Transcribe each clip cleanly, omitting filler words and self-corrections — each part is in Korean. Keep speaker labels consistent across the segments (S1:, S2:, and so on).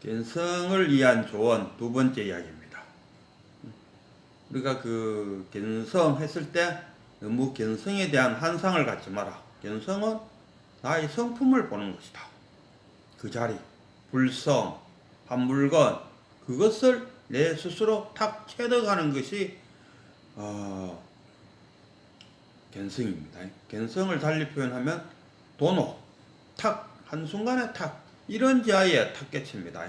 S1: 견성을 위한 조언 두 번째 이야기입니다. 우리가 견성했을 때 너무 견성에 대한 환상을 갖지 마라. 견성은 나의 성품을 보는 것이다. 그 자리, 불성, 한 물건, 그것을 내 스스로 탁 체득하는 것이 견성입니다. 견성을 달리 표현하면 도노, 탁, 한순간에 탁, 이런 자리에 탁 깨칩니다.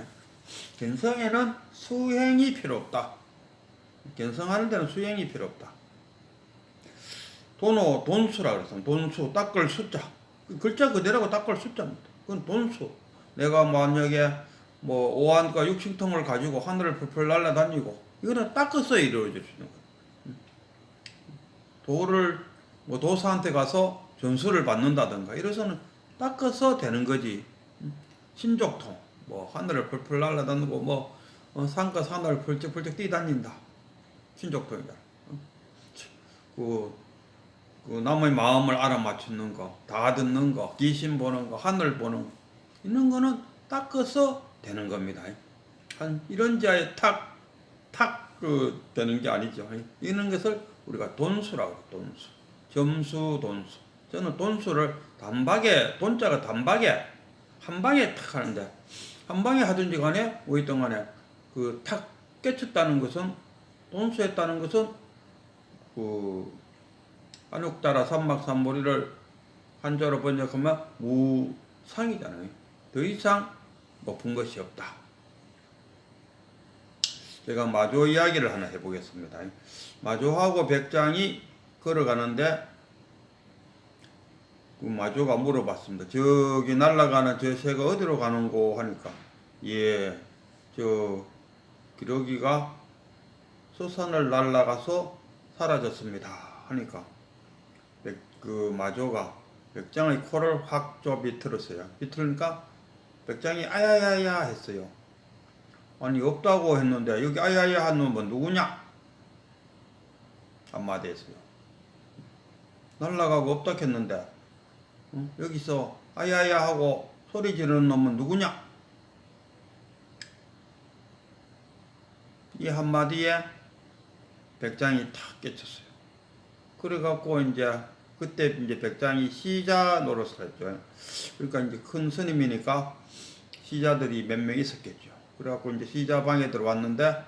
S1: 견성에는 수행이 필요 없다. 견성하는 데는 수행이 필요 없다. 도노, 돈수라 그래서 돈수, 닦을 숫자. 글자 그대로고 닦을 숫자입니다. 그건 돈수. 내가 만약에 오한과 육신통을 가지고 하늘을 펄펄 날아다니고, 이거는 닦아서 이루어질 수 있는 거예요. 도를, 도사한테 가서 전수를 받는다든가, 이래서는 닦아서 되는 거지. 신족통, 하늘을 펄펄 날아다니고, 산과 산을 펄쩍펄쩍 뛰다닌다. 신족통이다. 남의 마음을 알아맞추는 거, 다 듣는 거, 귀신 보는 거, 하늘 보는 거, 이런 거는 닦아서 되는 겁니다. 이런 자에 되는 게 아니죠. 이런 것을 우리가 돈수라고 해요. 돈수. 점수, 돈수. 저는 돈수를 단박에, 돈자가 단박에, 한 방에 탁 하는데, 한 방에 하든지 간에, 어디든 간에, 탁 깨쳤다는 것은, 돈수했다는 것은, 한옥따라 삼막삼보리를 한자로 번역하면 무상이잖아요. 더 이상 높은 것이 없다. 제가 마조 이야기를 하나 해보겠습니다. 마조하고 백장이 걸어가는데 마조가 물어봤습니다. 저기 날아가는 저 새가 어디로 가는고 하니까 저 기러기가 서산을 날아가서 사라졌습니다 하니까 마조가 백장의 코를 확 비틀었어요. 비틀으니까 백장이 아야야야 했어요. 아니 없다고 했는데 여기 아야야 하는 분 누구냐? 한마디 했어요. 날라가고 없다 했는데 여기서 아야야 하고 소리 지르는 놈은 누구냐? 이 한마디에 백장이 탁 깨쳤어요. 그래갖고 그때 백장이 시자 노릇을 했죠. 그러니까 큰 스님이니까 시자들이 몇 명 있었겠죠. 그래갖고 시자 방에 들어왔는데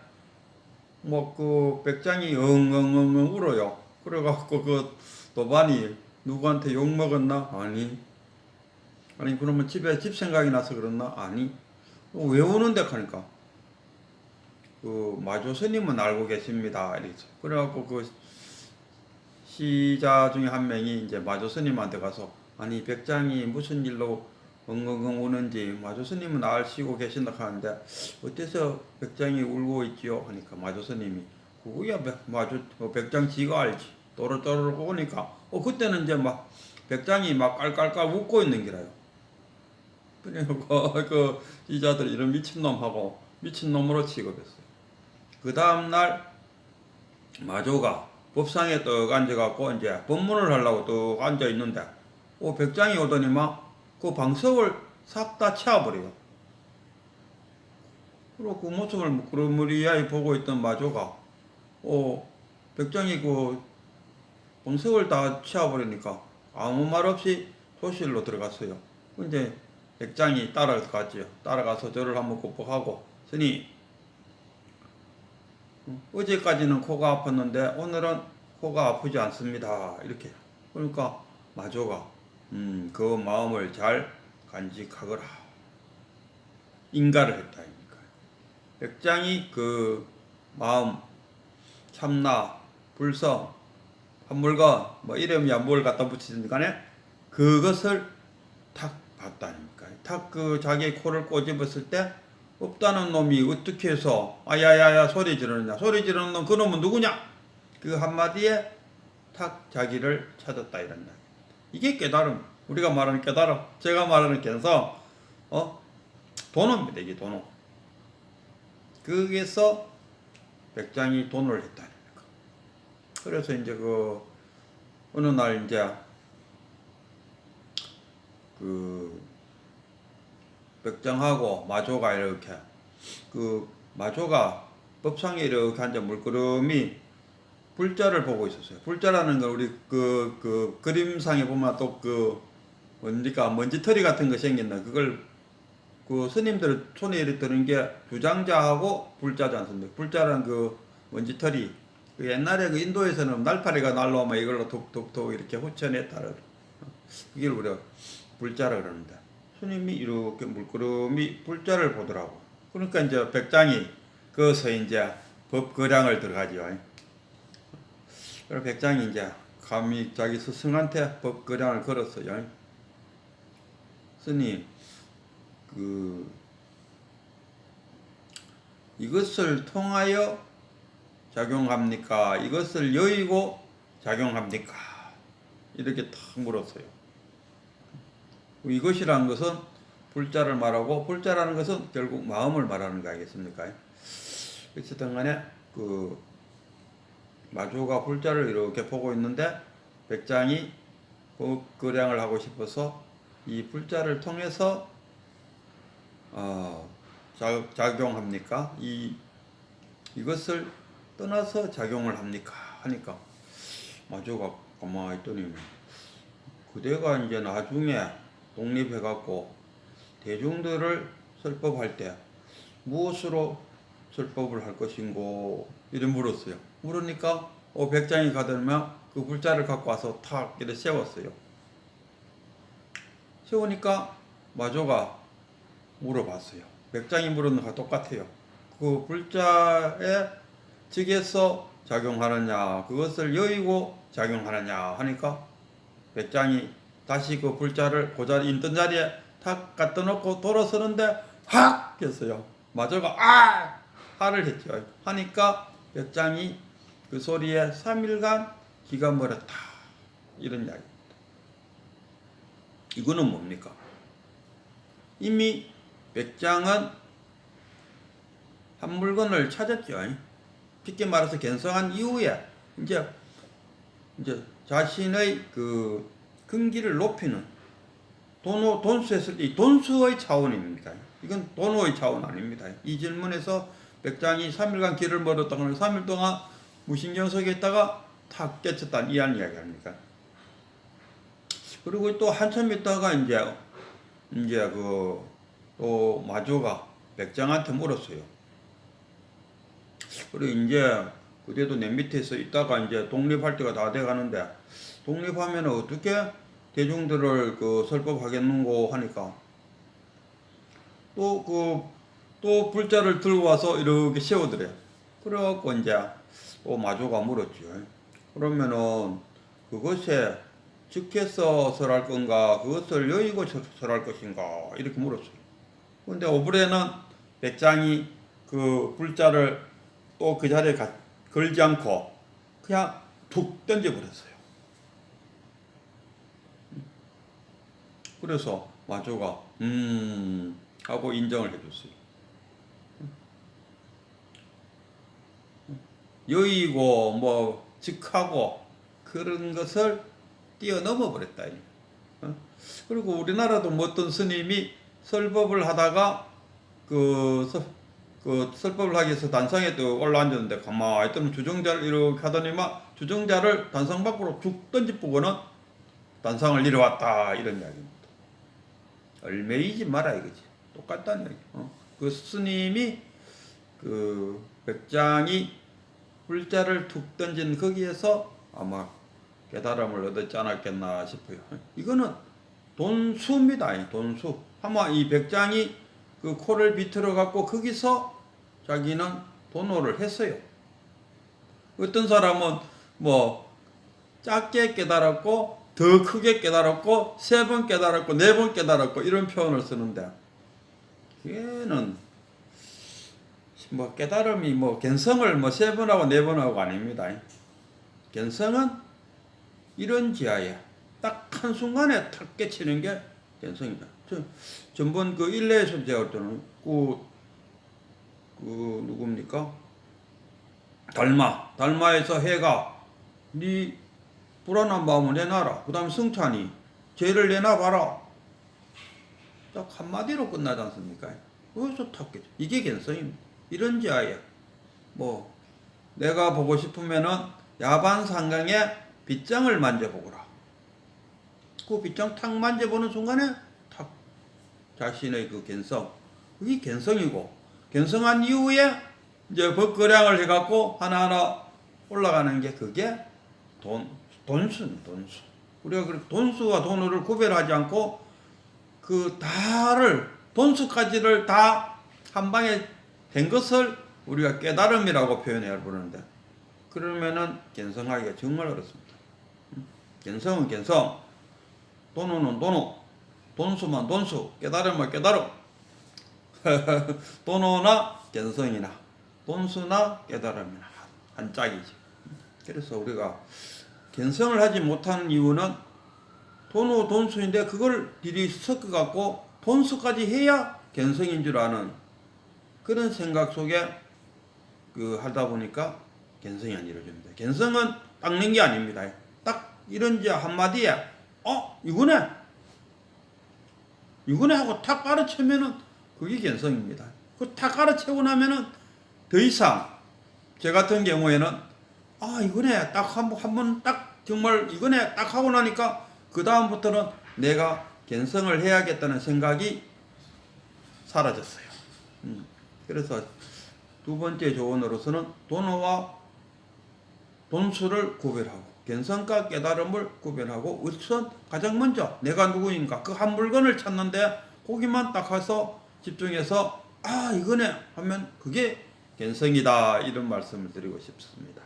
S1: 백장이 엉엉엉엉 울어요. 그래갖고 도반이 누구한테 욕 먹었나? 아니 그러면 집 생각이 나서 그랬나? 아니. 왜 우는데 하니까 마조 스님은 알고 계십니다. 이랬죠. 그래갖고 시자 중에 한 명이 마조 스님한테 가서 아니 백장이 무슨 일로 엉엉엉 우는지 마조 스님은 아시고 계신다 하는데 어때서 백장이 울고 있지요? 하니까 마조 스님이 그거야 백장 지가 알지. 또르또르 오니까 그때는 백장이 깔깔깔 웃고 있는 기라요. 그래서 시자들 이런 미친놈하고 미친놈으로 취급했어요. 그 다음날 마조가 법상에 떡 앉아갖고 법문을 하려고 떡 앉아있는데 백장이 오더니 그 방석을 싹 다 치워버려요. 그리고 그 모습을 무리무리하게 보고 있던 마조가 백장이 방석을 다 치워버리니까 아무 말 없이 소실로 들어갔어요. 백장이 따라갔지요. 따라가서 저를 한번 꾹꾹하고 스님 어제까지는 코가 아팠는데 오늘은 코가 아프지 않습니다. 이렇게. 그러니까 마조가 그 마음을 잘 간직하거라. 인가를 했다니까. 백장이 그 마음 참나, 불성, 한물건 이름이야 뭘 갖다 붙이든 간에 그것을 탁 봤다니까. 탁 자기의 코를 꼬집었을 때 없다는 놈이 어떻게 해서 아야야야 소리 지르느냐? 소리 지르는 놈 그놈은 누구냐? 그 한마디에 탁 자기를 찾았다 이런다. 이게 깨달음. 우리가 말하는 깨달음. 제가 말하는 견성. 도노입니다. 이게 도노. 거기서 백장이 돈을 했다니까. 그래서 어느 날 백장하고 마조가 이렇게 그 마조가 법상에 이렇게 앉아 물끄러미 불자를 보고 있었어요. 불자라는 건 우리 그 그림상에 보면 또 그 뭡니까 먼지털이 같은 거 생긴다. 그걸 그 스님들 손에 이렇게 드는 게 주장자하고 불자지 않습니까? 불자라는 그 먼지털이 그 옛날에 그 인도에서는 날파리가 날라오면 이걸로 톡톡톡 이렇게 후쳐냈다. 그걸 우리가 불자라 그러는데 스님이 이렇게 물끄러미 불자를 보더라고. 그러니까 이제 백장이 거기서 이제 법거량을 들어가죠. 그래서 백장이 이제 감히 자기 스승한테 법거량을 걸었어요. 스님, 이것을 통하여 작용합니까? 이것을 여의고 작용합니까? 이렇게 탁 물었어요. 이것이라는 것은 불자를 말하고 불자라는 것은 결국 마음을 말하는 거 아니겠습니까? 어쨌든 간에 마조가 불자를 이렇게 보고 있는데 백장이 법거량을 하고 싶어서 이 불자를 통해서 작용합니까? 이것을 떠나서 작용을 합니까? 하니까 마조가 가만히 있더니 그대가 이제 나중에 독립해갖고 대중들을 설법할 때 무엇으로 설법을 할 것인고 이래 물었어요. 물으니까 백장이 가더니만 그 불자를 갖고 와서 탁 이렇게 세웠어요. 세우니까 마조가 물어봤어요. 백장이 물은 거랑 똑같아요. 그 불자의 즉에서 작용하느냐, 그것을 여의고 작용하느냐 하니까 백장이 다시 그 불자를 그 자리 있던 자리에 탁 갖다 놓고 돌아서는데 확 했어요. 마조가 하를 했죠. 하니까 백장이 그 소리에 3일간 기가 멀었다. 이런 이야기입니다. 이거는 뭡니까? 이미 백장은 한 물건을 찾았죠. 쉽게 말해서 견성한 이후에 이제 자신의 그 근기를 높이는 돈수했을 때 이 돈수의 차원입니다. 이건 돈의 차원 아닙니다. 이 질문에서 백장이 3일간 길을 멀었다고 하면 3일 동안 무신경석에 있다가 탁 깨쳤다는 이한 이야기 아닙니까? 그리고 또 한참 있다가 이제 또 마조가 백장한테 물었어요. 그리고 이제 그래도 내 밑에서 있다가 이제 독립할 때가 다 돼 가는데 독립하면 어떻게 대중들을 설법하겠는고 하니까 또 불자를 들고 와서 이렇게 세우더래요. 그래갖고 이제 또 마조가 물었죠. 그러면은 그것에 즉해서 설할 건가, 그것을 여의고 설할 것인가, 이렇게 물었어요. 근데 오브레는 백장이 그 불자를 또 그 자리에 걸지 않고 그냥 툭 던져버렸어요. 그래서 마조가 하고 인정을 해줬어요. 여의고 즉하고 그런 것을 뛰어넘어 버렸다. 그리고 우리나라도 어떤 스님이 설법을 하다가 설법을 하기 위해서 단상에 또 올라앉았는데 가만히 있더니 주정자를 이렇게 하더니만 주정자를 단상 밖으로 쭉 던져보고는 단상을 내려왔다. 이런 이야기입니다. 얼매이지 마라 이거지. 똑같다는 이야기. 그 스님이 백장이 불자를 툭 던진 거기에서 아마 깨달음을 얻었지 않았겠나 싶어요. 이거는 돈수입니다. 돈수. 아마 이 백장이 그 코를 비틀어 갖고 거기서 자기는 돈호를 했어요. 어떤 사람은 작게 깨달았고 더 크게 깨달았고 3번 깨달았고 4번 깨달았고 이런 표현을 쓰는데 얘는 깨달음이 견성을 3번하고 4번하고 아닙니다. 견성은 이런 지하에 딱 한순간에 탁 깨치는 게 견성이다. 전번 일례에서 제가 때는 누굽니까? 달마에서 해가 네 불안한 마음을 내놔라. 그 다음에 승찬이 죄를 내놔봐라. 딱 한마디로 끝나지 않습니까? 거기서 탔겠죠. 이게 갠성입니다. 이런지 아예 뭐 내가 보고 싶으면은 야반 상강의 빗장을 만져보거라. 그 빗장 탁 만져보는 순간에 탁 자신의 그 갠성, 그게 갠성이고, 갠성한 이후에 이제 법거량을 해갖고 하나하나 올라가는 게 그게 돈수입니다. 돈수. 우리가 그 돈수와 돈우를 구별하지 않고 그 다를 돈수까지를 다 한 방에 된 것을 우리가 깨달음이라고 표현해야 부르는데, 그러면은 갠성하기가 정말 어렵습니다. 갠성은 갠성, 돈우는 돈우, 돈수만 돈수, 깨달음은 깨달음. 돈우나 갠성이나 돈수나 깨달음이나 한 짝이지. 그래서 우리가 갠성을 하지 못하는 이유는 돈우 돈수인데 그걸 일이 섞어갖고 돈수까지 해야 갠성인 줄 아는 그런 생각 속에 그 하다 보니까 갠성이 안 이루어집니다. 갠성은 닦는 게 아닙니다. 딱 이런지 한마디에 이거네 하고 탁 깔아채면은 그게 갠성입니다. 그 탁 깔아채고 나면은 더 이상 제 같은 경우에는 이거네 딱 한번 딱 정말 이거네 딱 하고 나니까 그 다음부터는 내가 갠성을 해야겠다는 생각이 사라졌어요. 그래서 두 번째 조언으로서는 돈어와 돈수를 구별하고 갠성과 깨달음을 구별하고 우선 가장 먼저 내가 누구인가 그 한 물건을 찾는데 거기만 딱 가서 집중해서 이거네 하면 그게 갠성이다, 이런 말씀을 드리고 싶습니다.